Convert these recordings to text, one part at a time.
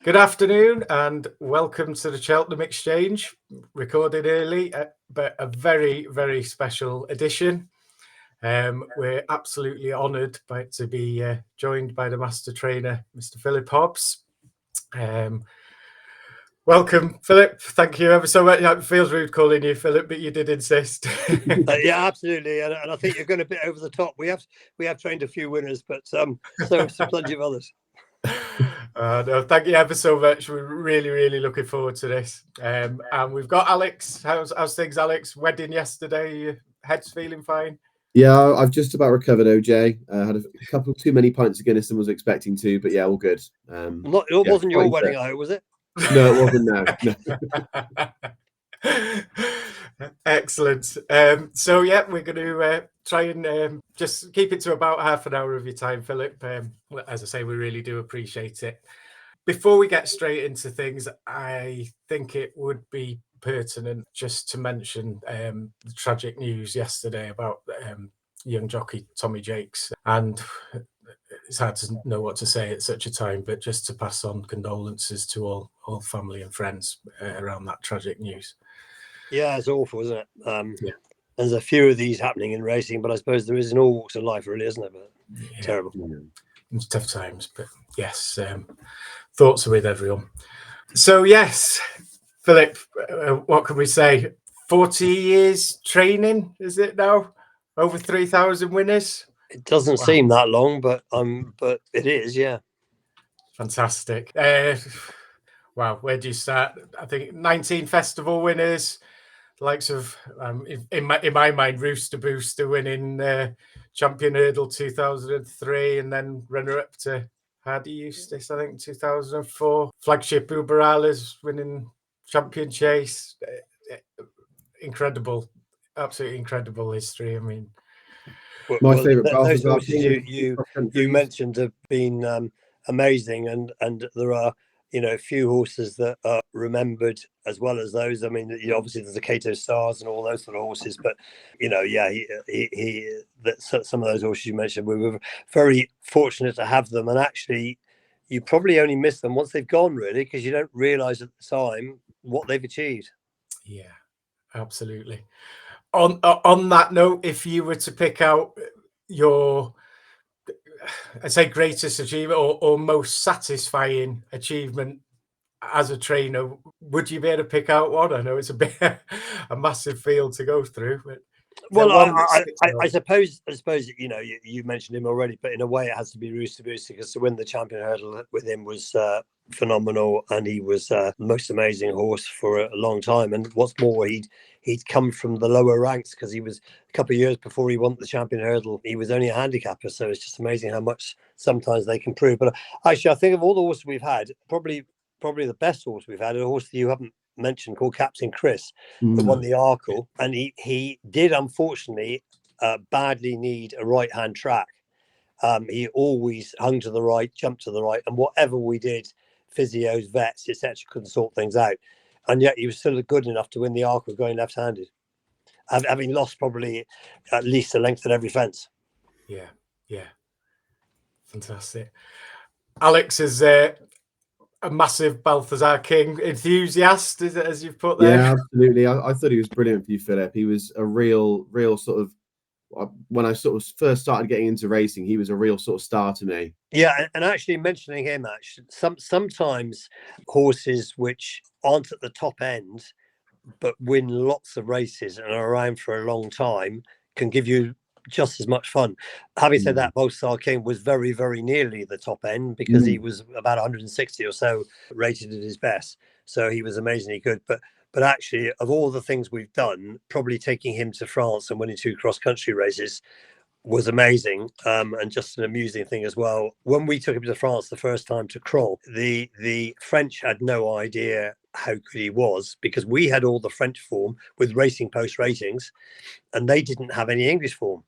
Good afternoon and welcome to the Cheltenham Exchange, recorded early, but a very, very special edition. We're absolutely honoured to be joined by the master trainer, Mr. Philip Hobbs. Welcome, Philip. Thank you ever so much. It feels rude calling you Philip, but you did insist. Yeah, absolutely, and I think you're going a bit over the top. We have trained a few winners, but so plenty of others. No, thank you ever so much. We're really looking forward to this. And we've got Alex. How's things, Alex? Wedding yesterday. Your head's feeling fine? Yeah, I've just about recovered, OJ. Had a couple too many pints of Guinness than was expecting to, but yeah, all good. It wasn't your wedding, I hope, was it? No, it wasn't. No. Excellent. So yeah, we're going to try and just keep it to about half an hour of your time, Philip. As I say, we really do appreciate it. Before we get straight into things, I think it would be pertinent just to mention the tragic news yesterday about young jockey Tommy Jakes, and it's hard to know what to say at such a time, but just to pass on condolences to all family and friends around that tragic news. Yeah, it's awful, isn't it? Yeah. There's a few of these happening in racing, but I suppose there is in all walks of life, really, isn't it? But terrible. It's tough times, but yes, thoughts are with everyone. So yes, Philip, what can we say? 40 years training, is it now? Over 3,000 winners. It doesn't seem that long, but it is, yeah. Fantastic. Wow, where do you start? I think 19 festival winners, the likes of in my mind, Rooster Booster winning Champion Hurdle 2003, and then runner up to Hardy Eustace, I think 2004. Flagship Uberales winning Champion Chase. Incredible, absolutely incredible history. I mean, my favourite those Balthazar horses you mentioned have been amazing, and there are a few horses that are remembered as well as those. I mean, obviously there's the Cato Stars and all those sort of horses, but some of those horses you mentioned, we were very fortunate to have them, and actually you probably only miss them once they've gone, really, because you don't realise at the time what they've achieved. Yeah, absolutely. On that note, if you were to pick out your, I'd say, greatest achievement or most satisfying achievement as a trainer, would you be able to pick out one? I know it's a massive field to go through, but well, I suppose you mentioned him already, but in a way it has to be Rooster Booster, because to win the Champion Hurdle with him was phenomenal, and he was the most amazing horse for a long time. And what's more, he'd come from the lower ranks, because he was a couple of years before he won the Champion Hurdle, he was only a handicapper. So it's just amazing how much sometimes they can prove. But actually, I think of all the horses we've had, probably the best horse we've had, a horse that you haven't mentioned, called Captain Chris, that won the Arkle, and he did unfortunately badly need a right hand track. He always hung to the right, jumped to the right, and whatever we did, physios, vets, etc., couldn't sort things out, and yet he was still good enough to win the Arkle going left-handed, having lost probably at least a length at every fence. Yeah, fantastic. Alex is a massive Balthazar King enthusiast, as you've put there. Yeah, absolutely. I thought he was brilliant for you, Philip. He was a real sort of, when I sort of first started getting into racing, he was a real sort of star to me. Yeah, and actually mentioning him, sometimes horses which aren't at the top end but win lots of races and are around for a long time can give you just as much fun. Having said that, Balthazar King was very, very nearly the top end, because he was about 160 or so rated at his best. So he was amazingly good. But actually, of all the things we've done, probably taking him to France and winning 2 cross-country races was amazing, and just an amusing thing as well. When we took him to France the first time to crawl, the French had no idea how good he was, because we had all the French form with Racing Post ratings, and they didn't have any English form.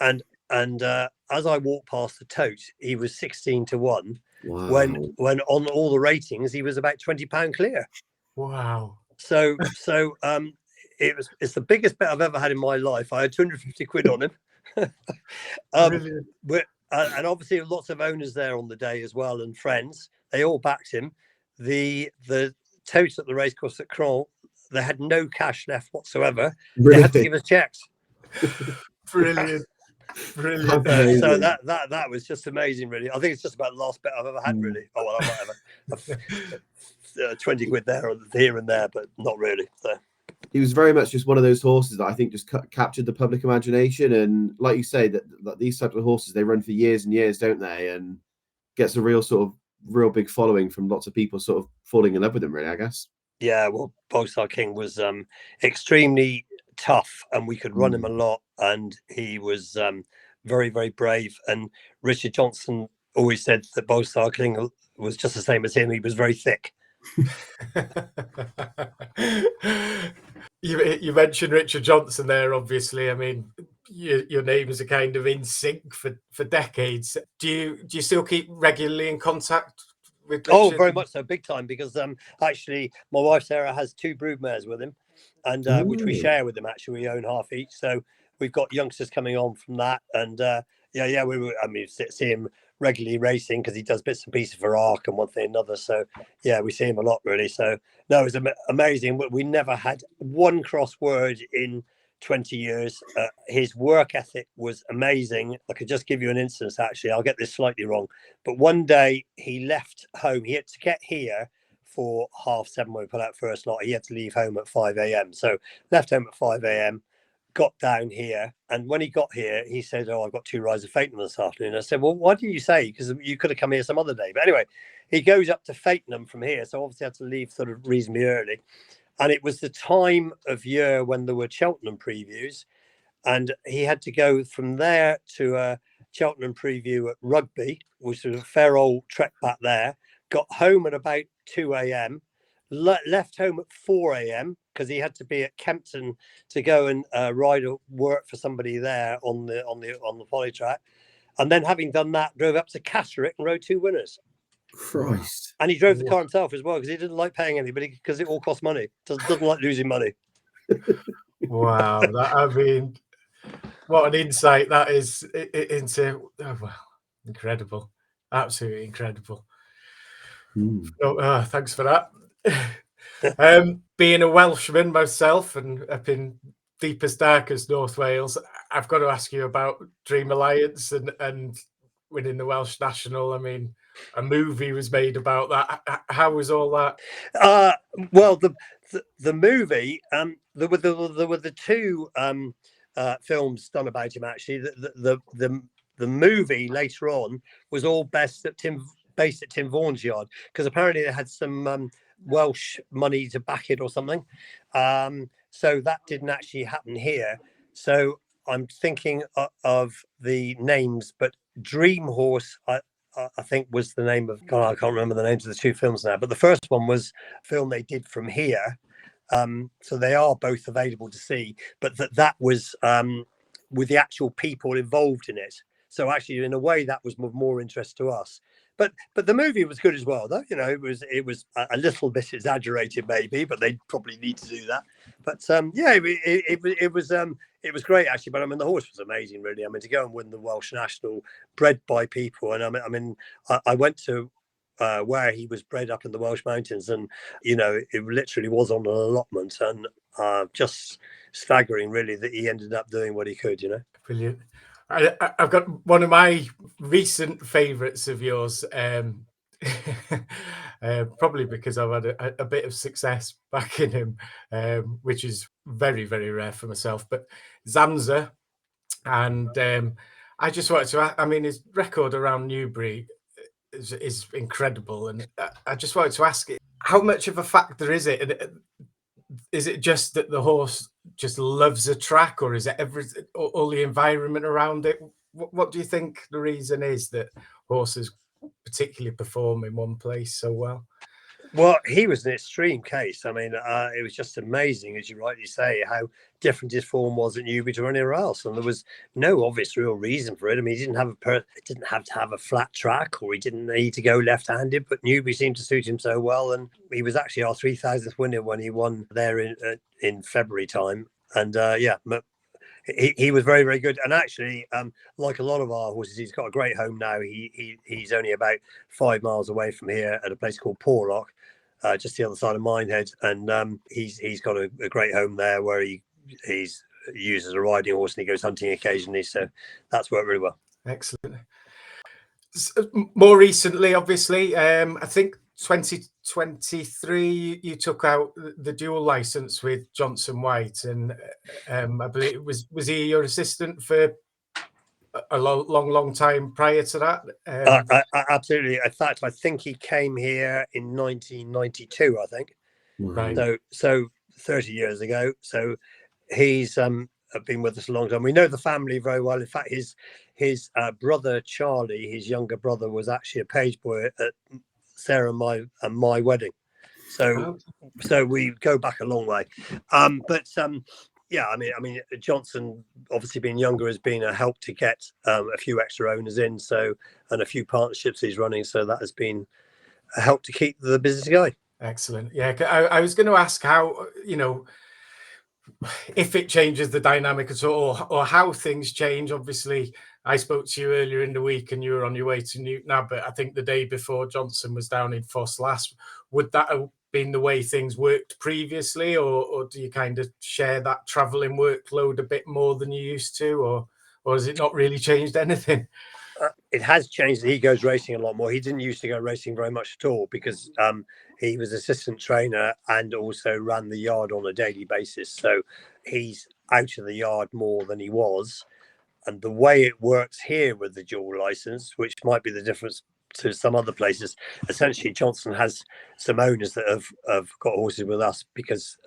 And as I walked past the tote, he was 16 to 1. Wow. When on all the ratings he was about £20 clear. Wow. So it's the biggest bet I've ever had in my life. I had 250 quid on him. And obviously lots of owners there on the day as well, and friends. They all backed him, the totes at the racecourse at Cron, they had no cash left whatsoever. Really? They had to give us checks. Brilliant. Brilliant. So that was just amazing, really. I think it's just about the last bet I've ever had, really. Oh, well, whatever. 20 quid there or here and there, but not really. So. He was very much just one of those horses that I think just captured the public imagination. And like you say, that these types of horses, they run for years and years, don't they? And gets a real big following from lots of people sort of falling in love with him, really, I guess. Yeah, well, Balthazar King was extremely tough, and we could run him a lot, and he was very, very brave. And Richard Johnson always said that Balthazar King was just the same as him. He was very thick. You mentioned Richard Johnson there, obviously. I mean, your names are kind of in sync for decades. Do you still keep regularly in contact with Richard? Oh, very much so, big time, because actually my wife Sarah has 2 broodmares with him, and which we share with him. Actually, we own half each, so we've got youngsters coming on from that. And we see him regularly racing because he does bits and pieces for ARC and one thing and another. So yeah, we see him a lot, really. So no, it was amazing. We never had one cross word in 20 years. His work ethic was amazing. I could just give you an instance, actually. I'll get this slightly wrong, but one day he left home. He had to get here for 7:30 when we put out first lot. He had to leave home at 5 a.m. So left home at 5 a.m. got down here, and when he got here, he said, "Oh, I've got 2 rides of Cheltenham this afternoon." I said, "Well, why didn't you say? Because you could have come here some other day." But anyway, he goes up to Cheltenham from here, so obviously had to leave sort of reasonably early. And it was the time of year when there were Cheltenham previews, and he had to go from there to a Cheltenham preview at Rugby, which was a fair old trek back there. Got home at about 2 a.m. Left home at 4 a.m. because he had to be at Kempton to go and ride or work for somebody there on the poly track. And then, having done that, drove up to Catterick and rode 2 winners. Christ! And he drove the car himself as well, because he didn't like paying anybody, because it all costs money. Doesn't like losing money. Wow, I mean, what an insight that is into. Oh, well, incredible, absolutely incredible. Thanks for that. Being a Welshman myself and up in deepest, darkest North Wales, I've got to ask you about Dream Alliance and winning the Welsh National. I mean, a movie was made about that. How was all that? Well, the movie, there were the 2 films done about him. Actually, the movie later on was all based at Tim Vaughan's yard, because apparently they had some Welsh money to back it or something. So that didn't actually happen here. So I'm thinking of the names, but Dream Horse, I think, was the name of. God, I can't remember the names of the 2 films now. But the first one was a film they did from here. So they are both available to see, but that was with the actual people involved in it. So actually, in a way, that was of more interest to us. But the movie was good as well, though. You know, it was a little bit exaggerated, maybe, but they probably need to do that. But yeah, it was great, actually. But I mean, the horse was amazing, really. I mean, to go and win the Welsh National, bred by people, and I mean, I went to where he was bred up in the Welsh mountains, and you know, it literally was on an allotment, and just staggering, really, that he ended up doing what he could. You know, brilliant. I've got one of my recent favourites of yours, probably because I've had a bit of success backing him, which is very, very rare for myself. But Zamza, and I just wanted to ask, I mean, his record around Newbury is incredible, and I just wanted to ask, how much of a factor is it? And is it just that the horse just loves a track, or is it all the environment around it? What do you think the reason is that horses particularly perform in one place so well? Well, he was an extreme case. I mean, it was just amazing, as you rightly say, how different his form was at Newbury to anywhere else, and there was no obvious real reason for it. I mean, he didn't have to have a flat track, or he didn't need to go left-handed. But Newbury seemed to suit him so well, and he was actually our 3,000th winner when he won there in February time. And yeah, he was very, very good. And actually, like a lot of our horses, he's got a great home now. He's only about 5 miles away from here at a place called Porlock, just the other side of Minehead, and he's got a great home there where he's used as a riding horse, and he goes hunting occasionally. So that's worked really well. Excellent. More recently, obviously, I think 2023, you took out the dual license with Johnson White, and I believe was he your assistant for a long time prior to that? Absolutely. In fact, I think he came here in 1992. I think. Right. So 30 years ago. So he's been with us a long time. We know the family very well. In fact, his brother Charlie, his younger brother, was actually a page boy at Sarah and my wedding. So we go back a long way. Yeah, I mean, Johnson, obviously being younger, has been a help to get a few extra owners in, and a few partnerships he's running. So that has been a help to keep the business going. Excellent. Yeah, I was going to ask how, if it changes the dynamic at all, or how things change. Obviously, I spoke to you earlier in the week and you were on your way to Newton Abbott. I think the day before Johnson was down in Foss last. Would that have been the way things worked previously, or do you kind of share that travelling workload a bit more than you used to, or has it not really changed anything? It has changed. He goes racing a lot more. He didn't used to go racing very much at all because he was assistant trainer and also ran the yard on a daily basis. So he's out of the yard more than he was. And the way it works here with the dual license, which might be the difference to some other places, essentially Johnson has some owners that have got horses with us because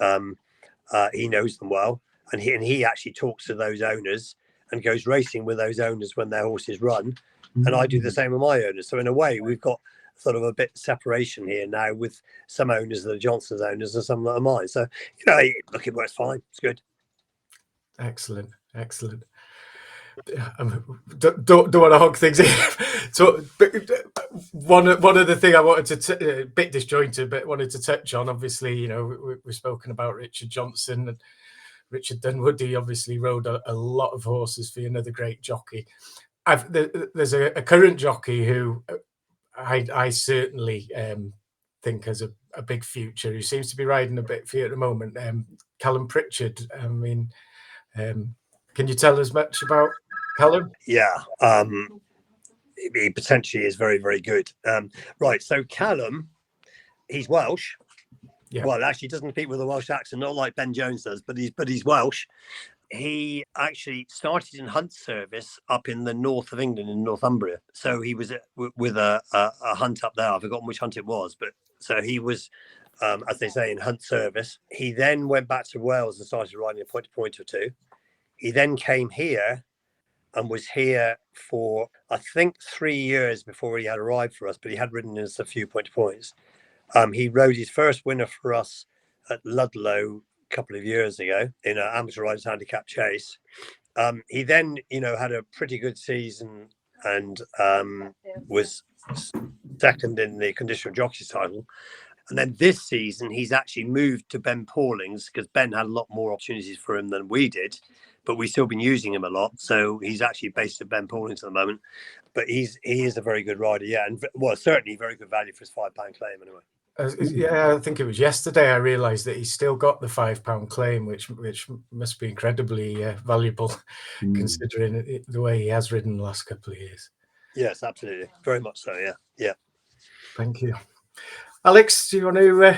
he knows them well, and he actually talks to those owners and goes racing with those owners when their horses run. And I do the same with my owners. So in a way, we've got sort of a bit separation here now with some owners that are Johnson's owners and some that are mine. So, look, it works fine. It's good. Excellent. Don't want to hog things in. So one of the things I wanted to a bit disjointed, but wanted to touch on. Obviously, we've spoken about Richard Johnson and Richard Dunwoody. Obviously, rode a lot of horses for you, another great jockey. There's a current jockey who I certainly think has a big future, who seems to be riding a bit for you at the moment. Callum Pritchard. I mean, can you tell us much about Callum? Yeah, he potentially is very, very good. Right, so Callum, he's Welsh. Yeah. Well, actually, doesn't speak with a Welsh accent, not like Ben Jones does, but he's Welsh. He actually started in hunt service up in the north of England in Northumbria. So he was with a hunt up there. I've forgotten which hunt it was, but so he was, as they say, in hunt service. He then went back to Wales and started riding a point or two. He then came here and was here for, I think, 3 years before he had arrived for us, but he had ridden us a few points. He rode his first winner for us at Ludlow a couple of years ago in an amateur riders handicap chase. He then, had a pretty good season and was second in the conditional jockeys title. And then this season, he's actually moved to Ben Pauling's because Ben had a lot more opportunities for him than we did, but we've still been using him a lot. So he's actually based at Ben Pauling's at the moment. But he is a very good rider, yeah, and certainly very good value for his £5 claim anyway. Yeah, I think it was yesterday I realised that he's still got the £5 claim, which must be incredibly valuable, considering the way he has ridden the last couple of years. Yes, absolutely, very much so. Yeah. Thank you, Alex. Do you want to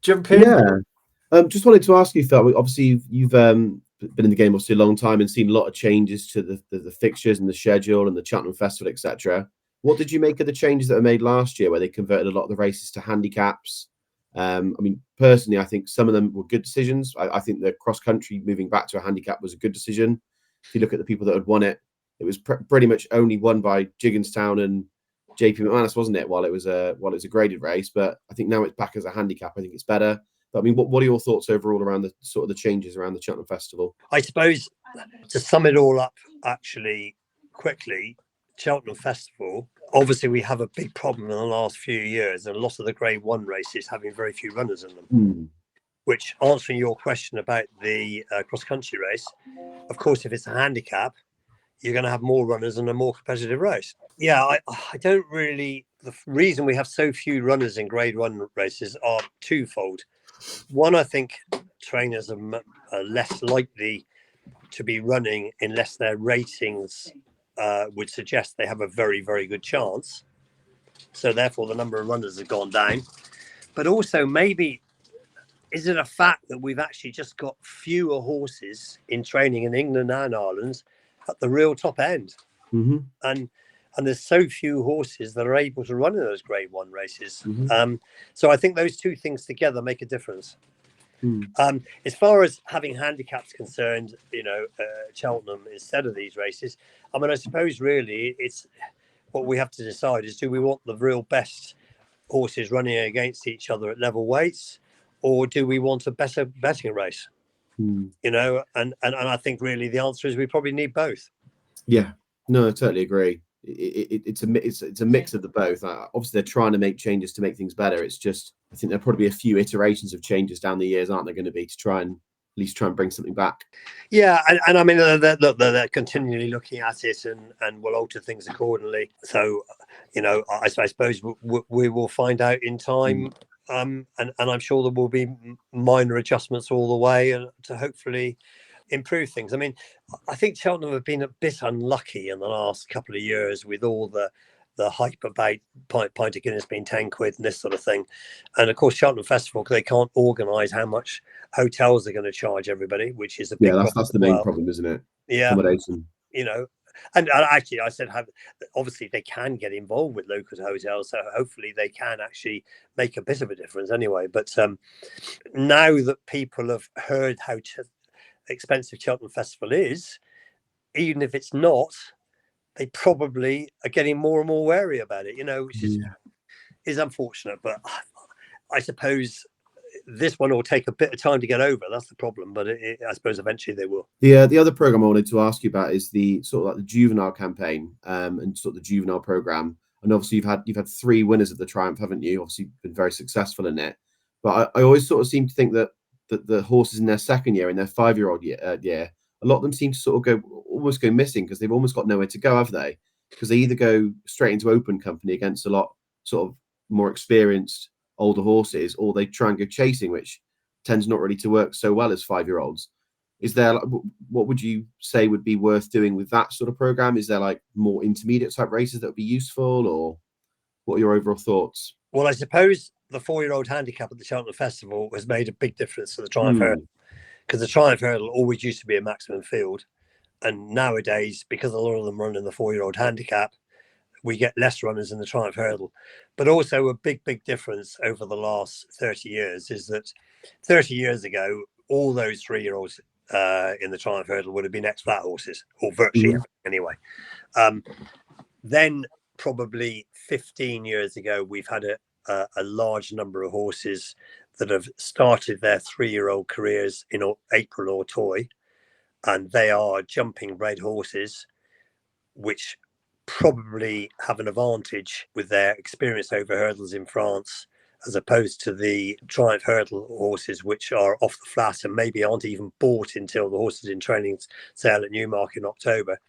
jump in? Yeah, just wanted to ask you, Phil. Obviously, you've been in the game obviously a long time and seen a lot of changes to the fixtures and the schedule and the Cheltenham Festival, etc. What did you make of the changes that were made last year, where they converted a lot of the races to handicaps? I mean, personally, I think some of them were good decisions. I think the cross country moving back to a handicap was a good decision. If you look at the people that had won it, it was pretty much only won by Gigginstown and JP McManus, wasn't it? While it was a graded race, but I think now it's back as a handicap. I think it's better. But I mean, what are your thoughts overall around the sort of the changes around the Cheltenham Festival? I suppose to sum it all up, actually, quickly, Cheltenham Festival. Obviously, we have a big problem in the last few years, and a lot of the Grade 1 races having very few runners in them. which, answering your question about the cross-country race, of course, if it's a handicap, you're going to have more runners and a more competitive race. Yeah, I don't really... The reason we have so few runners in Grade 1 races are twofold. One, I think trainers are less likely to be running unless their ratings would suggest they have a very, very good chance. So therefore, the number of runners have gone down. But also, maybe, is it a fact that we've actually just got fewer horses in training in England and Ireland at the real top end? Mm-hmm. And there's so few horses that are able to run in those Grade 1 races. Mm-hmm. So I think those two things together make a difference. As far as having handicaps concerned, Cheltenham instead of these races, I mean, I suppose really it's what we have to decide is, do we want the real best horses running against each other at level weights, or do we want a better betting race? And I think really the answer is we probably need both. Yeah, no, I totally agree. It's a mix of the both. Obviously, they're trying to make changes to make things better. It's just, I think there'll probably be a few iterations of changes down the years, aren't there going to be, to try and at least try and bring something back? Yeah, and I mean, they're continually looking at it and will alter things accordingly. So, I suppose we will find out in time. And I'm sure there will be minor adjustments all the way, and to hopefully improve things. I mean, I think Cheltenham have been a bit unlucky in the last couple of years with all the hype about pint of Guinness being 10 quid and this sort of thing. And of course, Cheltenham Festival, they can't organise how much hotels are going to charge everybody, which is a big problem. That's the main problem, isn't it? Yeah, accommodation. And actually, I said, obviously they can get involved with local hotels, so hopefully they can actually make a bit of a difference anyway. But now that people have heard how expensive Cheltenham Festival is, even if it's not, they probably are getting more and more wary about it, which is unfortunate. But I suppose this one will take a bit of time to get over. That's the problem, but I suppose eventually they will. The other program I wanted to ask you about is the sort of like the juvenile campaign and sort of the juvenile program. And obviously you've had 3 winners of the Triumph, haven't you? Obviously been very successful in it. But I always sort of seem to think that the horses in their second year, in their 5-year-old year, a lot of them seem to sort of almost go missing because they've almost got nowhere to go, have they? Because they either go straight into open company against a lot sort of more experienced older horses, or they try and go chasing, which tends not really to work so well as 5-year-olds. Is there, what would you say would be worth doing with that sort of program? Is there like more intermediate type races that would be useful, or what are your overall thoughts? Well, I suppose the 4-year-old handicap at the Cheltenham Festival has made a big difference to the Triumph Hurdle, because the Triumph Hurdle always used to be a maximum field, and nowadays, because a lot of them run in the 4-year-old handicap, we get less runners in the Triumph Hurdle. But also a big difference over the last 30 years is that 30 years ago, all those 3-year-olds in the Triumph Hurdle would have been ex-flat horses, or virtually anyway. Then probably 15 years ago, we've had a large number of horses that have started their 3-year-old careers in April or Toy, and they are jumping bred horses, which probably have an advantage with their experience over hurdles in France, as opposed to the Triumph Hurdle horses, which are off the flat and maybe aren't even bought until the horses in training sale at Newmarket in October.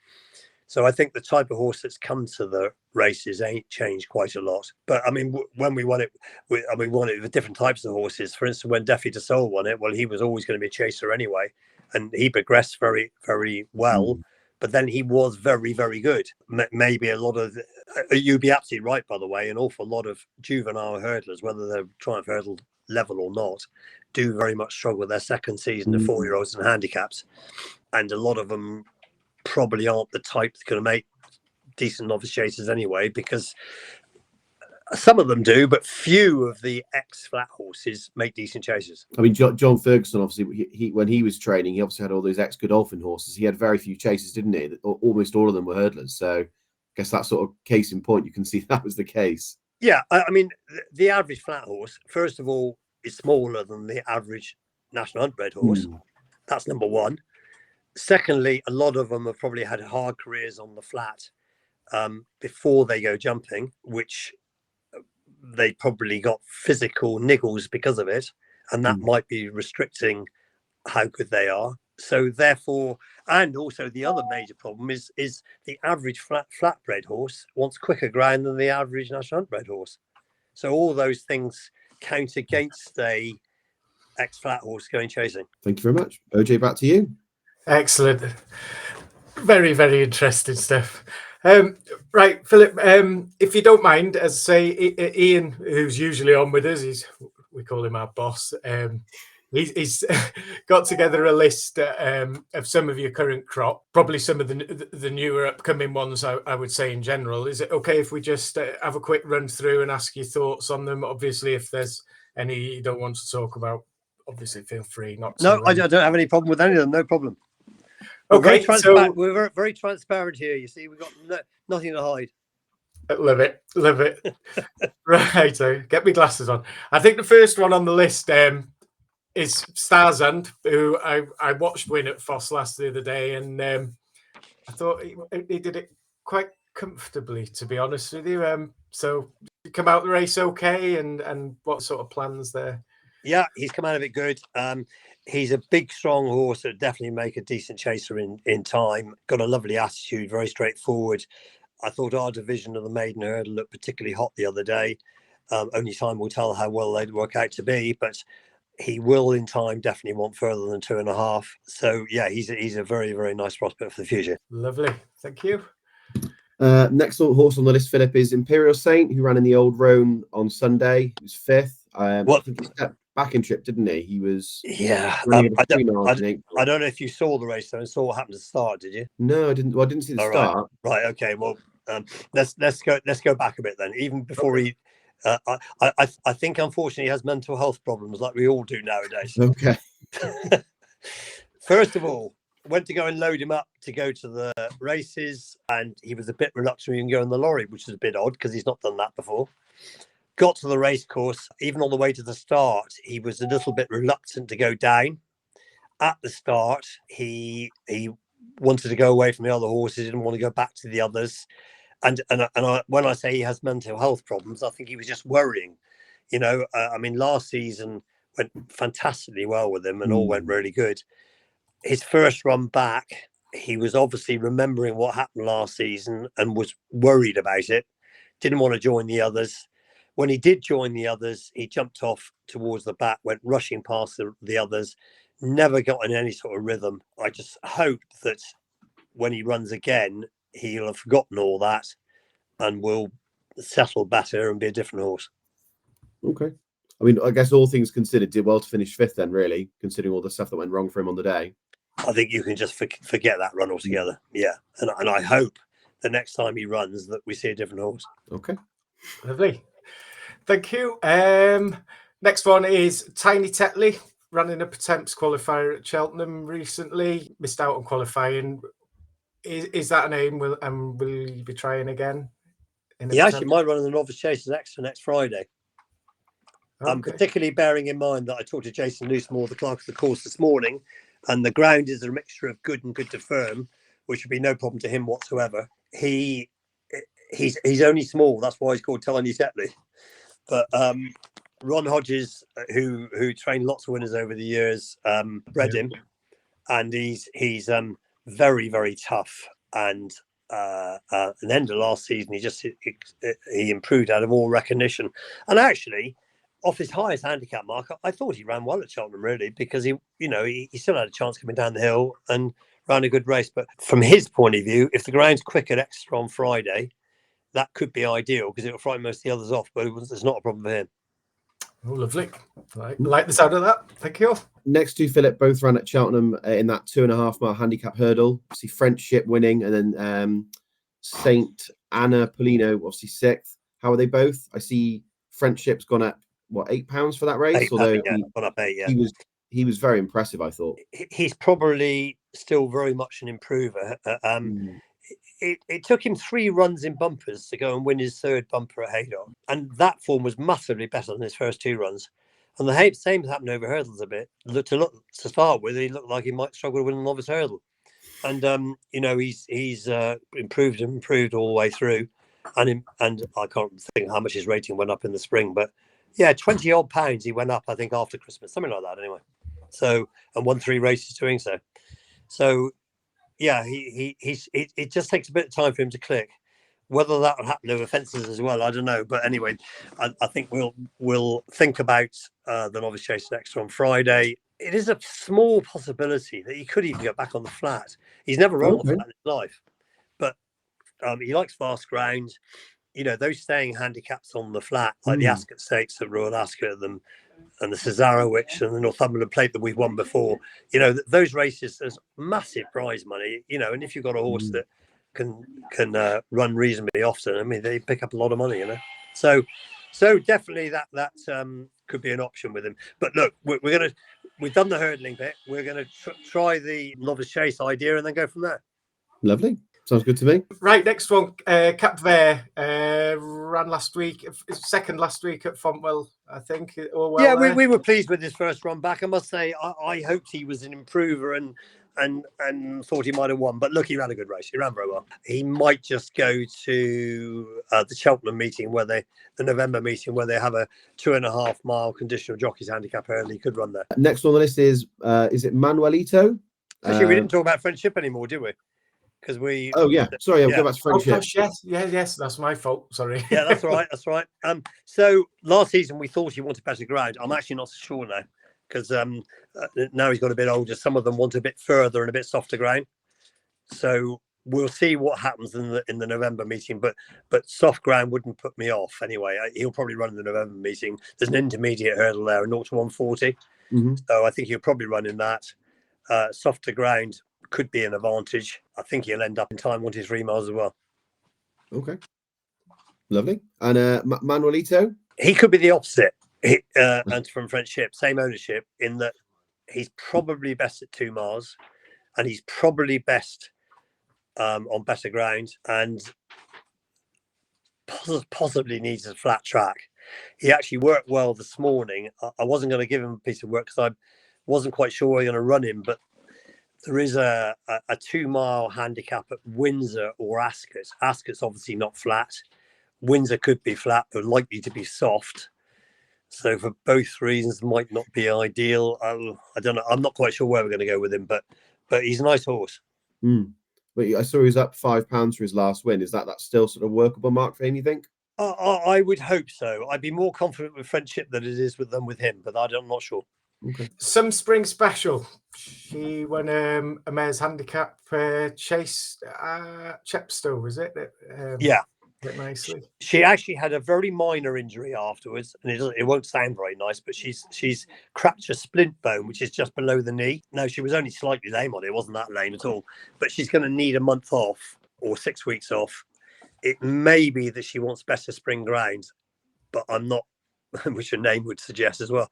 So I think the type of horse that's come to the races ain't changed quite a lot. But I mean, when we won it, we won it with different types of horses. For instance, when Defi de Sol won it, well, he was always going to be a chaser anyway, and he progressed very, very well. But then he was very, very good. Maybe a lot of, you'd be absolutely right, by the way, an awful lot of juvenile hurdlers, whether they're Triumph Hurdle level or not, do very much struggle with their second season of 4-year-olds and handicaps. And a lot of them probably aren't the type that's going to make decent novice chasers anyway, because some of them do, but few of the ex-flat horses make decent chasers. I mean, John Ferguson, obviously, he when he was training, he obviously had all those ex-Godolphin horses. He had very few chasers, didn't he? Almost all of them were hurdlers. So I guess that sort of case in point, you can see that was the case. Yeah, I mean, the average flat horse, first of all, is smaller than the average national huntbred horse. That's number one. Secondly, a lot of them have probably had hard careers on the flat before they go jumping, which they probably got physical niggles because of it. and that might be restricting how good they are. So therefore, and also the other major problem is the average flatbred horse wants quicker ground than the average national hunt bred horse. So all those things count against a ex-flat horse going chasing. Thank you very much. OJ, back to you. Excellent. Very, very interesting stuff. Right, Philip, if you don't mind, as I say, Ian, who's usually on with us, we call him our boss. He's got together a list of some of your current crop, probably some of the newer upcoming ones, I would say in general. Is it okay if we just have a quick run through and ask your thoughts on them? Obviously, if there's any you don't want to talk about, obviously feel free not to. No, I don't have any problem with any of them. No problem. Okay, we're very transparent here. You see, we've got nothing to hide. Love it. Right, so get my glasses on. I think the first one on the list is Starzand, who I watched win at Foss the other day, and I thought he did it quite comfortably, to be honest with you. So come out the race okay, and what sort of plans there? Yeah, he's come out of it good. He's a big, strong horse that definitely make a decent chaser in time. Got a lovely attitude, very straightforward. I thought our division of the maiden hurdle looked particularly hot the other day. Only time will tell how well they'd work out to be, but he will in time definitely want further than 2.5. So yeah, he's a very, very nice prospect for the future. Lovely, thank you. Next horse on the list, Philip, is Imperial Saint, who ran in the Old Roan on Sunday. He was 5th. I think he stepped back in trip, didn't he? He was. Yeah. I don't know if you saw the race though and saw what happened to the start. Did you? No, I didn't. Well, I didn't see the start. Right. Okay. Well, let's go back a bit then. Even before he. I think unfortunately he has mental health problems like we all do nowadays. Okay. First of all, went to go and load him up to go to the races, and he was a bit reluctant to even go in the lorry, which is a bit odd because he's not done that before. Got to the race course, even on the way to the start, he was a little bit reluctant to go down. At the start, he wanted to go away from the other horses, didn't want to go back to the others. And when I say he has mental health problems, I think he was just worrying. You know, I mean, last season went fantastically well with him and all went really good. His first run back, he was obviously remembering what happened last season and was worried about it. Didn't want to join the others. When he did join the others, he jumped off towards the back, went rushing past the others, never got in any sort of rhythm. I just hope that when he runs again, he'll have forgotten all that and will settle better and be a different horse. Okay. I mean, I guess all things considered, did well to finish 5th then, really, considering all the stuff that went wrong for him on the day. I think you can just forget that run altogether. Yeah. And I hope the next time he runs that we see a different horse. Okay. Lovely. Thank you. Next one is Tiny Tetley, running a Pertemps qualifier at Cheltenham recently. Missed out on qualifying. Is that a name? Will you be trying again? He actually might run in the Novice Chasers Extra next Friday. Okay. Particularly bearing in mind that I talked to Jason Loosemore, the clerk of the course, this morning, and the ground is a mixture of good and good to firm, which would be no problem to him whatsoever. He's only small, that's why he's called Tiny Tetley. But Ron Hodges, who trained lots of winners over the years, bred him, and he's very, very tough. And at the end of last season, he improved out of all recognition. And actually, off his highest handicap mark, I thought he ran well at Cheltenham, really, because he still had a chance coming down the hill and ran a good race. But from his point of view, if the ground's quick at Exeter on Friday, that could be ideal because it will frighten most of the others off, but it's not a problem for him. Oh, lovely. Like the sound of that. Thank you. Next two, Philip, both ran at Cheltenham in that 2.5 mile handicap hurdle. Obviously, Friendship winning, and then Saint Anna Polino, obviously 6th. How are they both? I see Friendship's gone up, what, £8 for that race? Although gone up 8, yeah. He was very impressive, I thought. He's probably still very much an improver. It took him 3 runs in bumpers to go and win his 3rd bumper at Haydock, and that form was massively better than his first 2 runs. And the same happened over hurdles a bit. To start with, he looked like he might struggle to win a novice hurdle, and he's improved all the way through. And I can't think how much his rating went up in the spring, but Yeah, 20 odd pounds he went up, I think, after Christmas, something like that anyway. So, and won 3 races doing so. So, yeah, it just takes a bit of time for him to click. Whether that will happen over fences as well, I don't know. But anyway, I think we'll think about the Novice Chase Extra on Friday. It is a small possibility that he could even get back on the flat. He's never run on the flat in his life, but he likes fast ground. You know, those staying handicaps on the flat, like the Ascot Stakes at Royal Ascot and the Cesarewitch and the Northumberland Plate that we've won before, you know, those races, there's massive prize money, you know, and if you've got a horse that can run reasonably often, I mean, they pick up a lot of money, you know. So definitely that could be an option with him. But look, we've done the hurdling bit. We're going to try the Novice Chase idea and then go from there. Lovely. Sounds good to me. Right, next one, Cap Vert ran last week, second last week at Fontwell, I think. Yeah, we were pleased with his first run back. I must say, I hoped he was an improver and thought he might have won. But look, he ran a good race. He ran very well. He might just go to the Cheltenham meeting, the November meeting, where they have a 2.5 mile conditional jockey's handicap hurdle. He could run there. Next on the list is it Manuelito? Actually, we didn't talk about Friendship anymore, did we? Because we. Oh yeah, sorry, I'll go back to Friendship. Oh, gosh, yes, that's my fault. Sorry. Yeah, that's right. That's right. So last season we thought he wanted better ground. I'm actually not so sure now because now he's got a bit older. Some of them want a bit further and a bit softer ground. So we'll see what happens in the November meeting. But soft ground wouldn't put me off anyway. He'll probably run in the November meeting. There's an intermediate hurdle there, a 0 to 140. So I think he'll probably run in that. Softer ground could be an advantage. I think he'll end up in time 1 to 3 miles as well. Okay, lovely. And Manuelito, he could be the opposite. And from Friendship, same ownership, in that he's probably best at 2 miles, and he's probably best on better ground, and possibly needs a flat track. He actually worked well this morning. I wasn't going to give him a piece of work because I wasn't quite sure we were going to run him, but there is a 2 mile handicap at Windsor or Ascot. Ascot's obviously not flat. Windsor could be flat, but likely to be soft. So for both reasons, might not be ideal. I don't know. I'm not quite sure where we're going to go with him, but he's a nice horse. But I saw he was up £5 for his last win. Is that still sort of workable mark for him, you think? I would hope so. I'd be more confident with Friendship than it is with him, but I'm not sure. Okay. Some spring special. She won a mare's handicap chase Chepstow, was it? Yeah. Nicely. She actually had a very minor injury afterwards, and it won't sound very nice, but she's cracked a splint bone, which is just below the knee. No, she was only slightly lame on it. It wasn't that lame at all. But she's going to need a month off or 6 weeks off. It may be that she wants better spring ground, but I'm not, which her name would suggest as well.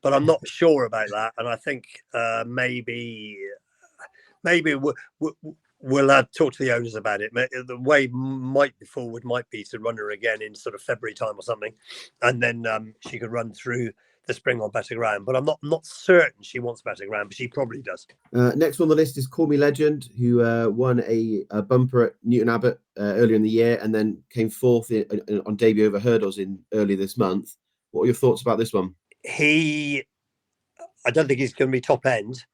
But I'm not sure about that, and I think maybe we'll talk to the owners about it. The way might be to run her again in sort of February time or something, and then she could run through the spring on better ground. But I'm not certain she wants better ground, but she probably does. Next on the list is Call Me Legend, who won a bumper at Newton Abbot earlier in the year, and then came fourth on debut over hurdles early this month. What are your thoughts about this one? I don't think he's going to be top end,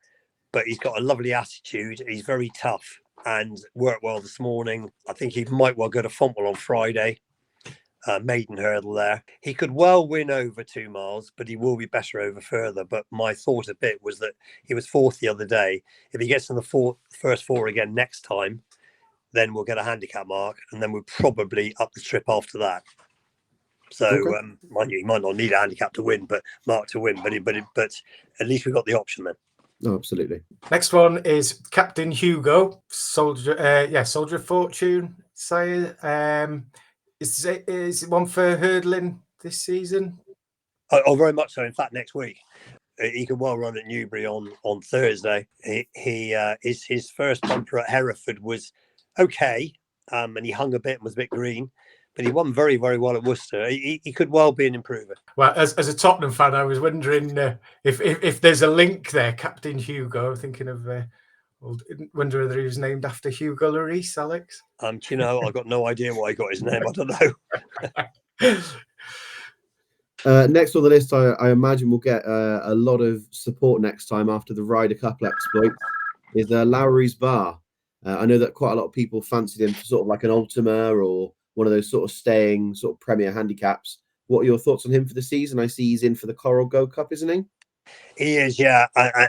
but he's got a lovely attitude. He's very tough and worked well this morning. I think he might well go to Fontwell on Friday. Maiden hurdle there. He could well win over 2 miles, but he will be better over further. But my thought a bit was that he was fourth the other day. If he gets in the first 4 again next time, then we'll get a handicap mark, and then we'll probably up the trip after that. So, okay. Mind you, he might not need a handicap to win, but mark to win. But at least we've got the option then. No, absolutely. Next one is Captain Hugo, Soldier of Fortune. Sire, is it one for hurdling this season? Oh, very much so. In fact, next week he could well run at Newbury on Thursday. His first bumper at Hereford was okay, and he hung a bit and was a bit green. But he won very, very well at Worcester. He could well be an improver. Well, as a Tottenham fan, I was wondering if there's a link there. Captain Hugo, thinking of, wonder whether he was named after Hugo Lloris, Alex. Do you know, I've got no idea why he got his name. I don't know. Next on the list, I imagine we'll get a lot of support next time after the Ryder Cup exploit, is Lowry's Bar. I know that quite a lot of people fancied him for sort of like an Ultima or one of those sort of staying sort of Premier handicaps. What are your thoughts on him for the season? I see he's in for the Coral Gold Cup, isn't he? He is, yeah,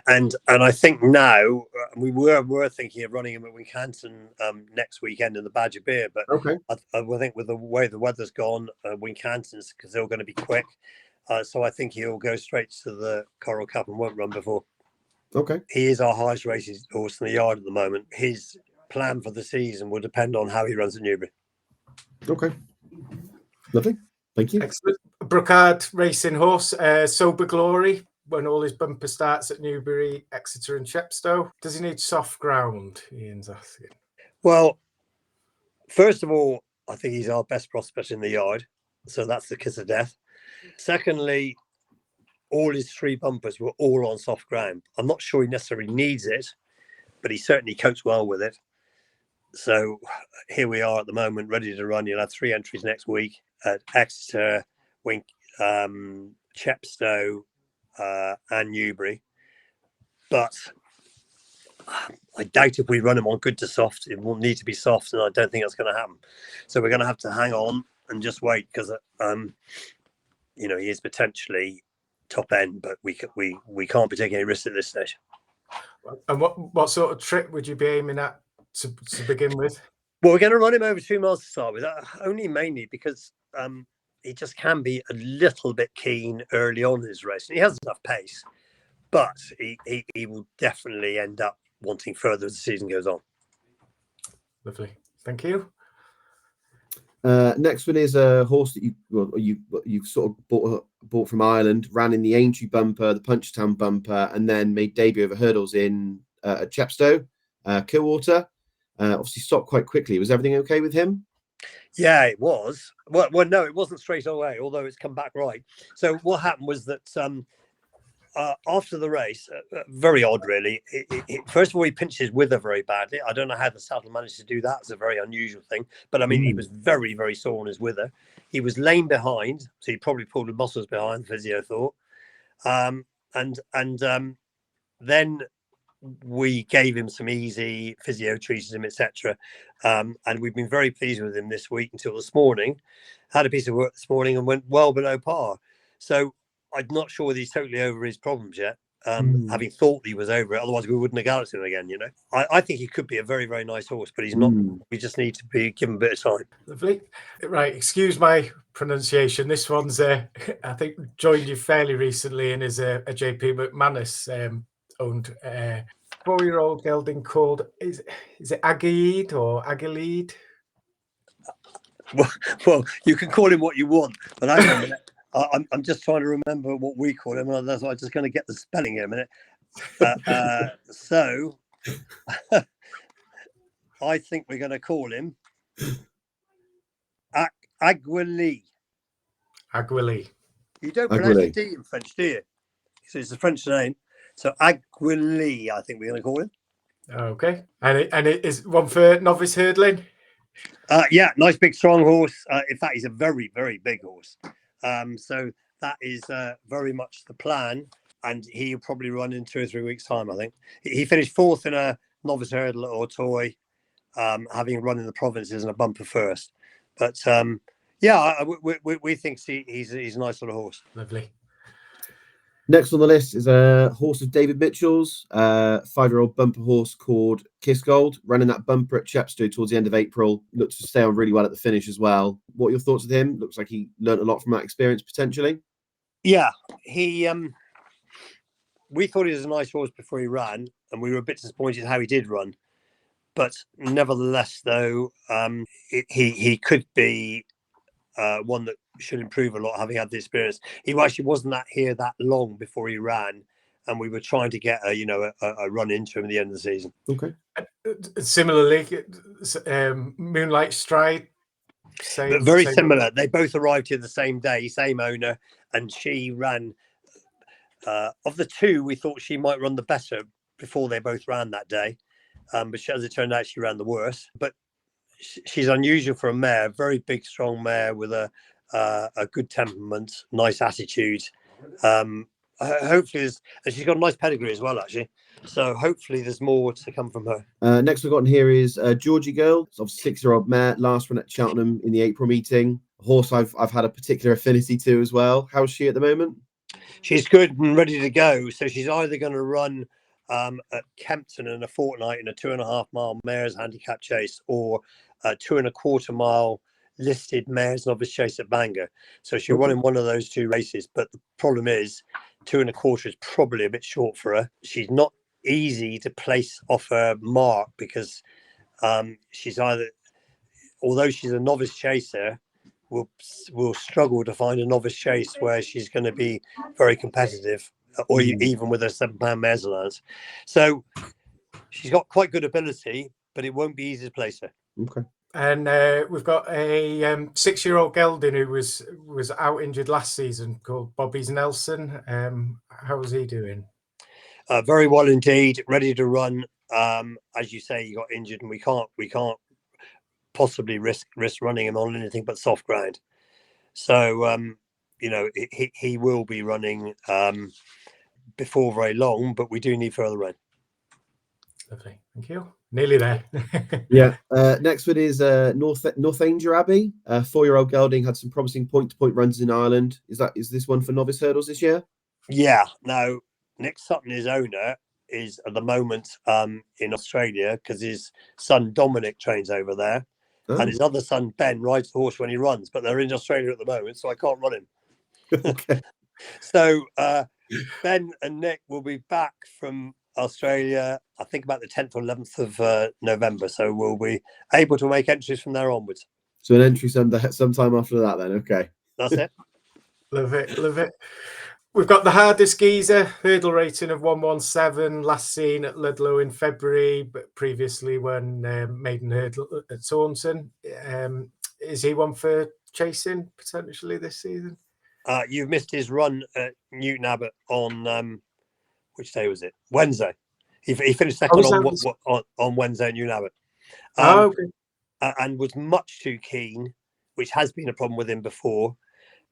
and I think now we were thinking of running him at Wincanton next weekend in the Badger Beer, but Okay. I think with the way the weather's gone, Wincanton's because they're going to be quick, so I think he'll go straight to the Coral Cup and won't run before. Okay. He is our highest rated horse in the yard at the moment. His plan for the season will depend on how he runs at Newbury. Okay. Lovely. Thank you. Excellent. Brookhard racing horse, Sober Glory. Won all his bumper starts at Newbury, Exeter and Chepstow. Does he need soft ground? Ian's asking. Well, first of all, I think he's our best prospect in the yard. So that's the kiss of death. Secondly, all his 3 bumpers were all on soft ground. I'm not sure he necessarily needs it, but he certainly copes well with it. So here we are at the moment, ready to run. You'll have 3 entries next week at Exeter, Chepstow, and Newbury. But I doubt if we run him on good to soft, it will need to be soft, and I don't think that's going to happen. So we're going to have to hang on and just wait because, he is potentially top end, but we can't be taking any risks at this stage. And what sort of trip would you be aiming at to begin with? Well, we're going to run him over 2 miles to start with, only mainly because he just can be a little bit keen early on in his race. He has enough pace, but he will definitely end up wanting further as the season goes on. Lovely. Thank you. Next one is a horse that you sort of bought from Ireland, ran in the Aintree bumper, the Punchestown bumper, and then made debut over hurdles in at Chepstow, Clearwater. Obviously stopped quite quickly. Was everything okay with him? Yeah, it was. Well, no, it wasn't straight away, although it's come back right. So what happened was that after the race, very odd, really. First of all, he pinched his wither very badly. I don't know how the saddle managed to do that. It's a very unusual thing. But I mean, he was very, very sore on his wither. He was lame behind, so he probably pulled the muscles behind, the physio thought. Then we gave him some easy physio, treated him, etc. And we've been very pleased with him this week until this morning. Had a piece of work this morning and went well below par. So I'm not sure whether he's totally over his problems yet, having thought he was over it. Otherwise, we wouldn't have galloped him again, I think he could be a very, very nice horse, but he's not. We just need to be given a bit of time. Lovely. Right, excuse my pronunciation. This one's, I think, joined you fairly recently and is a JP McManus owned 4-year-old gelding called, is it Agaid or Agilid? Well, you can call him what you want, but hang on a minute. I'm just trying to remember what we call him, and that's why I'm just going to get the spelling in a minute. So I think we're going to call him Aguili. Aguili. You don't pronounce the D in French, do you? So it's a French name. So Aguili, I think we're going to call him. Okay. And it is one for novice hurdling? Yeah, nice big strong horse. In fact, he's a very, very big horse. So that is very much the plan, and he'll probably run in 2 or 3 weeks' time. I think he finished 4th in a novice hurdle at Auteuil, having run in the provinces and a bumper first. But we think he's a nice little horse. Lovely. Next on the list is a horse of David Mitchell's, 5-year-old bumper horse called Kiss Gold, running that bumper at Chepstow towards the end of April. Looked to stay on really well at the finish as well. What are your thoughts of him? Looks like he learnt a lot from that experience potentially. Yeah, we thought he was a nice horse before he ran, and we were a bit disappointed how he did run. But nevertheless, though, he could be one that should improve a lot, having had the experience. He actually wasn't here that long before he ran, and we were trying to get a run into him at the end of the season. Okay. Similarly, Moonlight Stride. Very similar. They both arrived here the same day, same owner, and she ran. Of the two, we thought she might run the better before they both ran that day, but as it turned out, she ran the worse. But she's unusual for a mare, very big, strong mare with a a good temperament, nice attitude. Hopefully, and she's got a nice pedigree as well, actually. So hopefully, there's more to come from her. Next we've got in here is Georgie Girl, of 6-year-old mare, last run at Cheltenham in the April meeting. A horse I've had a particular affinity to as well. How's she at the moment? She's good and ready to go. So she's either going to run at Kempton in a fortnight in a 2.5 mile mares handicap chase, or a 2.25 mile listed mares novice chase at Bangor. So she'll run in one of those two races. But the problem is 2.25 is probably a bit short for her. She's not easy to place off her mark because she's either, although she's a novice chaser, will struggle to find a novice chase where she's going to be very competitive, or even with a £7 mares allowance. So she's got quite good ability, but it won't be easy to place her. Okay. And we've got a 6-year-old gelding who was out injured last season called Bobby's Nelson. How was he doing? Very well indeed, ready to run. As you say, he got injured, and we can't possibly risk running him on anything but soft ground. So he will be running before very long, but we do need further rain. Lovely, thank you. Nearly there. Yeah. Next one is Northanger Abbey. 4-year-old gelding had some promising point-to-point runs in Ireland. Is this one for novice hurdles this year? Yeah. Now, Nick Sutton, his owner, is at the moment in Australia because his son Dominic trains over there. Oh. And his other son Ben rides the horse when he runs, but they're in Australia at the moment, so I can't run him. Okay. So Ben and Nick will be back from Australia, I think about the 10th or 11th of November. So we'll be able to make entries from there onwards. So an entry sometime after that, then. Okay. That's it. Love it. Love it. We've got the hardest geezer, hurdle rating of 117, last seen at Ludlow in February, but previously when maiden hurdle at Taunton. Is he one for chasing potentially this season? You've missed his run at Newton Abbot on which day was it? Wednesday. He finished second on Wednesday at Newton Abbot. Okay. And was much too keen, which has been a problem with him before.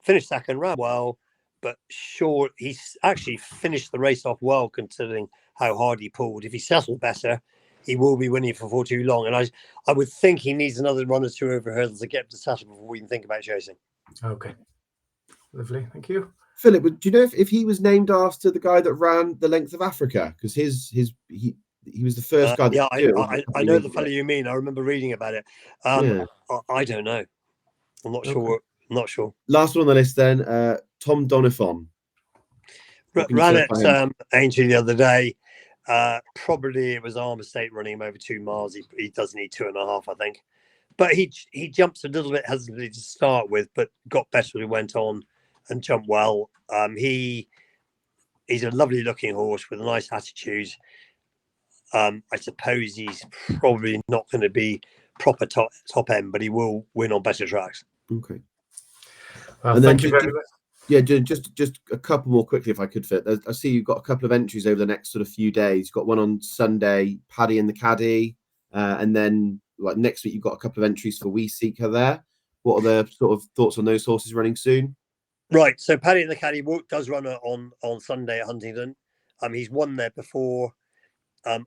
Finished second, ran well. But sure, he's actually finished the race off well, considering how hard he pulled. If he settled better, he will be winning for too long. And I would think he needs another run or two over hurdles to get to settle before we can think about chasing. Okay. Lovely. Thank you. Philip, do you know if he was named after the guy that ran the length of Africa? Because he was the first guy. Yeah, I know the fellow you mean. I remember reading about it. I don't know. I'm not sure. I'm not sure. Last one on the list then. Tom Donifon. Ran at Aintree the other day. Probably it was our mistake running him over 2 miles. He does need 2.5, I think. But he jumps a little bit hesitantly to start with, but got better as we went on and jumped well. He's a lovely looking horse with a nice attitude. I suppose he's probably not going to be proper top end, but he will win on better tracks. Okay. Well, and thank you very much. Yeah, just a couple more quickly, if I could fit. I see you've got a couple of entries over the next sort of few days. You've got one on Sunday, Paddy and the Caddy, and then like next week you've got a couple of entries for We Seek Her there. What are the sort of thoughts on those horses running soon? Right, so Paddy and the Caddy does run on Sunday at Huntingdon. He's won there before.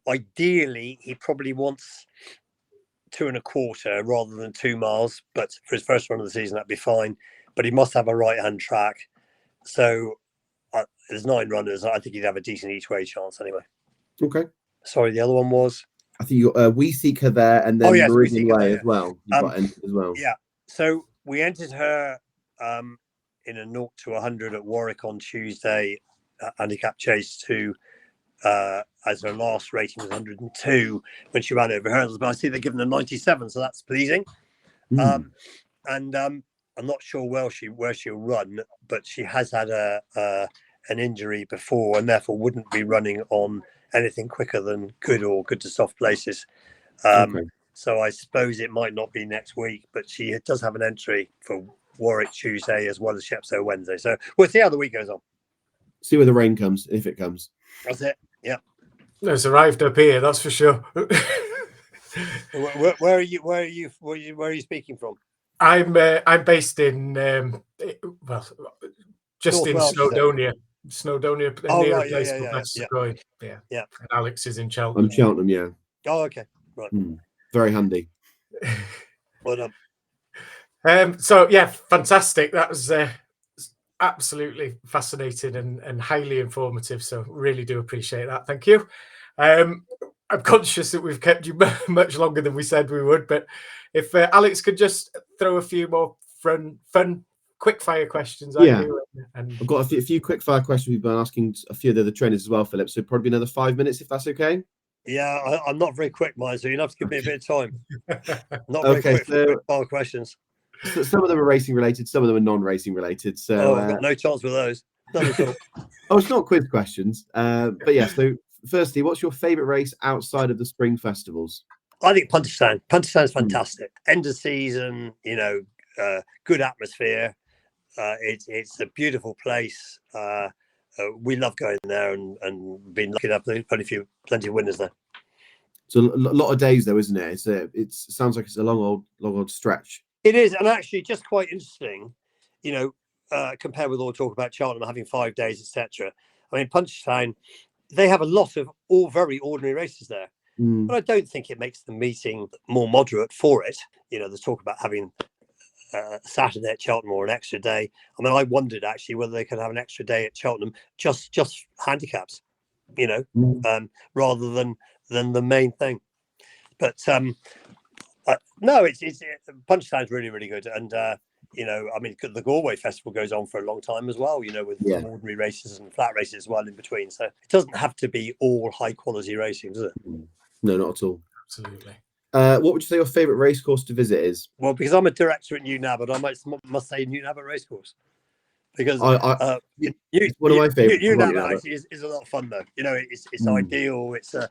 Ideally, he probably wants 2.25 rather than 2 miles, but for his first run of the season, that'd be fine. But he must have a right-hand track. So there's 9 runners. I think he'd have a decent each-way chance anyway. Okay. Sorry, the other one was? I think you got We Seek Her there, and then Meridian Way as well. You've got entered as well. Yeah. So we entered her in a 0 to 100 at Warwick on Tuesday, handicap chase 2, as her last rating was 102 when she ran over hurdles. But I see they're giving her 97, so that's pleasing. And I'm not sure where she'll run, but she has had an injury before, and therefore wouldn't be running on anything quicker than good to soft places. So I suppose it might not be next week, but she does have an entry for Warwick Tuesday as well as Shepso Wednesday. So we'll see how the week goes on. See where the rain comes, if it comes. That's it. Yeah. It's arrived up here, that's for sure. Where are you speaking from? I'm based in well, just North in Wales, you say? Snowdonia, Oh, near a right. place Yeah. called Yeah. Bethesda. Yeah. Yeah. And Alex is in I'm Cheltenham. Cheltenham, yeah. Oh, okay. Right. Very handy. Well, So yeah, fantastic. That was absolutely fascinating and highly informative. So really do appreciate that. Thank you. I'm conscious that we've kept you much longer than we said we would, but if Alex could just throw a few more fun quick fire questions at you. And I've got a few quick fire questions we've been asking a few of the other trainers as well, Philip. So probably another 5 minutes if that's okay. yeah, I'm not very quick, mine, so you have to give me a bit of time. Not very Okay, quick for quick fire questions. So some of them are racing related, some of them are non-racing related. So I've got no chance with those. None at all. Oh, it's not quiz questions. But yeah, so firstly, what's your favourite race outside of the spring festivals? I think Punchestown. Punchestown's fantastic. End of season, good atmosphere. It's a beautiful place. We love going there and been lucky enough to plenty of winners there. So a lot of days though, isn't it? It sounds like it's a long old stretch. It is, and actually just quite interesting, compared with all the talk about Cheltenham having 5 days, etc. I mean, Punchestown, they have a lot of all very ordinary races there. But I don't think it makes the meeting more moderate for it. There's talk about having Saturday at Cheltenham or an extra day. I mean, I wondered actually whether they could have an extra day at Cheltenham, just handicaps, rather than the main thing. But no, it's Punchestown's really, really good. And, I mean, the Galway Festival goes on for a long time as well, with ordinary races and flat races as well in between. So it doesn't have to be all high quality racing, does it? No, not at all. Absolutely. What would you say your favourite racecourse to visit is? Well, because I'm a director at Newnabbit, I must say Newnabbit Racecourse. Because it's one of my favourites. Newnabbit actually is a lot of fun, though. It's ideal. It's a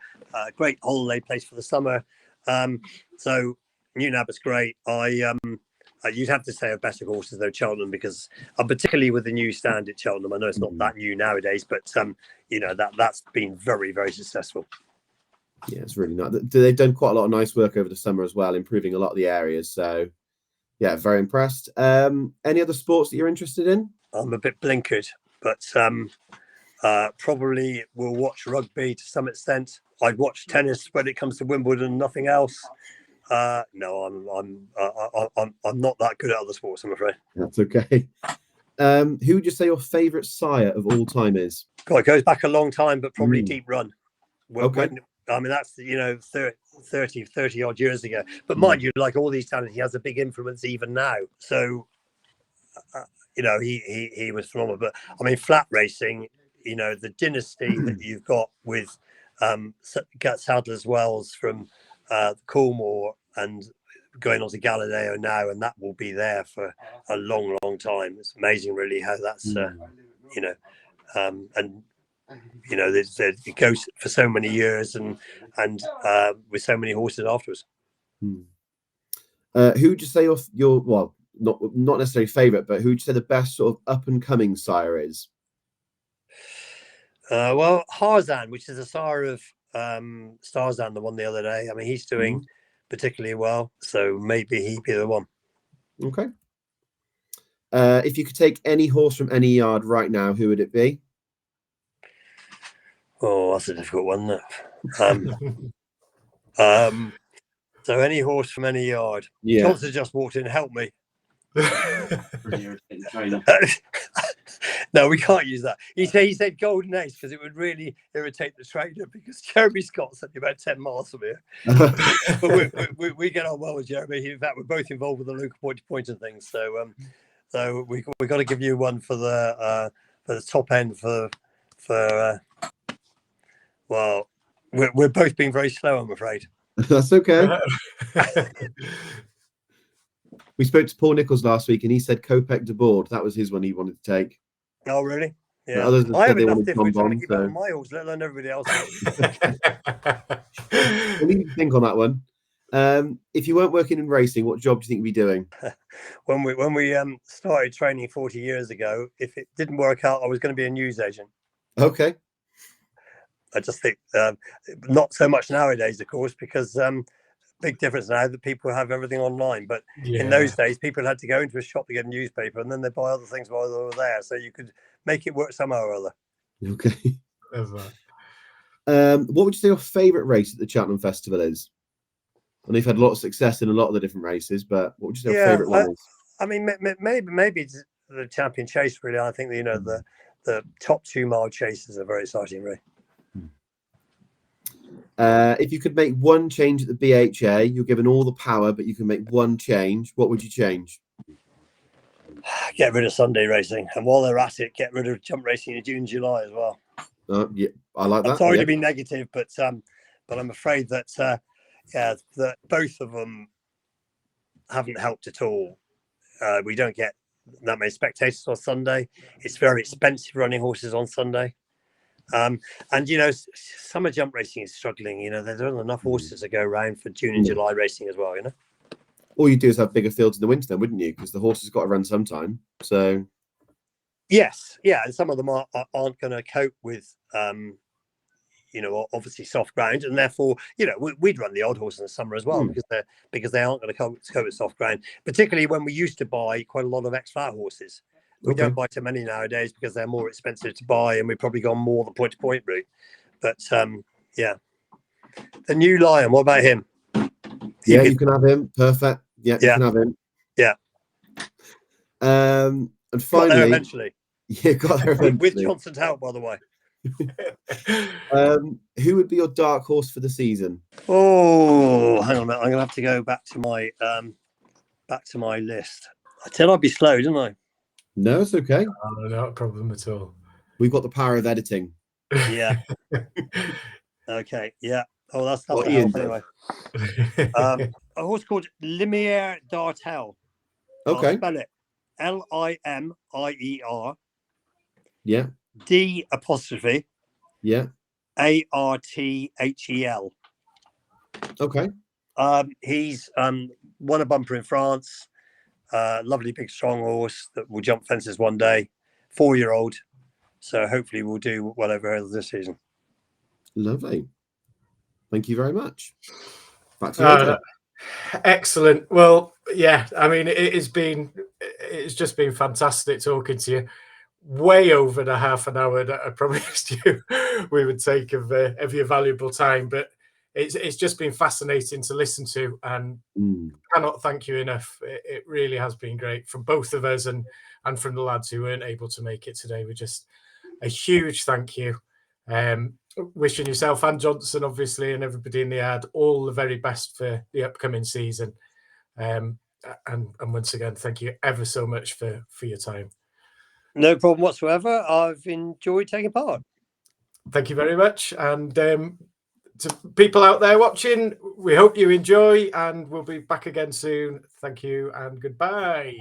great holiday place for the summer. So Newnabbit's great. You'd have to say of better courses though Cheltenham, because particularly with the new stand at Cheltenham. I know it's not that new nowadays, but that's been very, very successful. Yeah, it's really nice. They've done quite a lot of nice work over the summer as well, improving a lot of the areas. So, yeah, very impressed. Any other sports that you're interested in? I'm a bit blinkered, but probably will watch rugby to some extent. I'd watch tennis when it comes to Wimbledon, nothing else. No, I'm not that good at other sports, I'm afraid. That's okay. Who would you say your favourite sire of all time is? God, it goes back a long time, but probably Deep Run. Okay. I mean, that's 30 odd years ago. But mind you, like all these talents, he has a big influence even now. So, he was phenomenal. But I mean, flat racing, the dynasty that you've got with Sadler's Wells from Coolmore and going on to Galileo now, and that will be there for a long, long time. It's amazing, really, how that's it goes for so many years and with so many horses afterwards. Who would you say your well, not necessarily favourite, but who would you say the best sort of up and coming sire is? Well, Harzan, which is a sire of Starzan, the one the other day. I mean, he's doing particularly well, so maybe he'd be the one. Okay. If you could take any horse from any yard right now, who would it be? Oh, that's a difficult one. So any horse from any yard. Yeah. Johnson just walked in. Help me. No, we can't use that. He said Golden Ace because it would really irritate the trainer, because Jeremy Scott's only about 10 miles from here. But we get on well with Jeremy. In fact, we're both involved with the local point and things. So we got to give you one for the top end for well, we're both being very slow, I'm afraid. That's okay. We spoke to Paul Nichols last week, and he said Kopek de Board. That was his one he wanted to take. Oh, really? Yeah. Others have I said have they enough wanted difference John trying Bond. to keep up with my horse, let alone everybody else. We'll need to think on that one. If you weren't working in racing, what job do you think you'd be doing? When we started training 40 years ago, if it didn't work out, I was going to be a news agent. Okay. I just think not so much nowadays, of course, because big difference now that people have everything online. But in those days, people had to go into a shop to get a newspaper, and then they buy other things while they were there. So you could make it work somehow or other. Okay. What would you say your favourite race at the Cheltenham Festival is? I know you've had a lot of success in a lot of the different races, but what would you say your favourite one is? I mean, maybe it's the Champion Chase. Really, I think the top 2 mile chases are very exciting. Really. If you could make one change at the BHA, you're given all the power, but you can make one change. What would you change? Get rid of Sunday racing, and while they're at it, get rid of jump racing in June and July as well. Yeah, I like that. I'm sorry to be negative, but I'm afraid that that both of them haven't helped at all. We don't get that many spectators on Sunday. It's very expensive running horses on Sunday. And summer jump racing is struggling. There aren't enough horses to go around for June and July racing as well. All you do is have bigger fields in the winter, then, wouldn't you? Because the horses got to run sometime. So yes, and some of them aren't going to cope with obviously soft ground, and therefore we'd run the old horse in the summer as well because they aren't going to cope with soft ground. Particularly when we used to buy quite a lot of ex-flat horses. We don't buy too many nowadays because they're more expensive to buy, and we've probably gone more the point-to-point route. But the new Lion. What about him? You can have him. Perfect. Yeah, you can have him. Yeah. And finally, got there eventually. Yeah, got there eventually. With Johnson's help, by the way. Who would be your dark horse for the season? Oh, hang on a minute. I'm gonna have to go back to my list. I said I'd be slow, didn't I? No, it's okay. Oh, not a problem at all. We've got the power of editing. Yeah. Okay. Yeah. Oh, that's not help anyway. A horse called Limier d'Artel. Okay. I'll spell it Limier. Yeah. D apostrophe. Yeah. Arthel. Okay. He's won a bumper in France. Lovely big strong horse that will jump fences one day. 4-year-old. So hopefully we'll do well over this season. Lovely. Thank you very much. Back to you. Excellent. Well, yeah, I mean, it's just been fantastic talking to you. Way over the half an hour that I promised you we would take of your valuable time, but it's just been fascinating to listen to, and cannot thank you enough. It really has been great from both of us and from the lads who weren't able to make it today. We're just a huge thank you. Wishing yourself and Johnson, obviously, and everybody in the ad all the very best for the upcoming season. And once again, thank you ever so much for your time. No problem whatsoever. I've enjoyed taking part. Thank you very much. And to people out there watching, we hope you enjoy, and we'll be back again soon. Thank you and goodbye.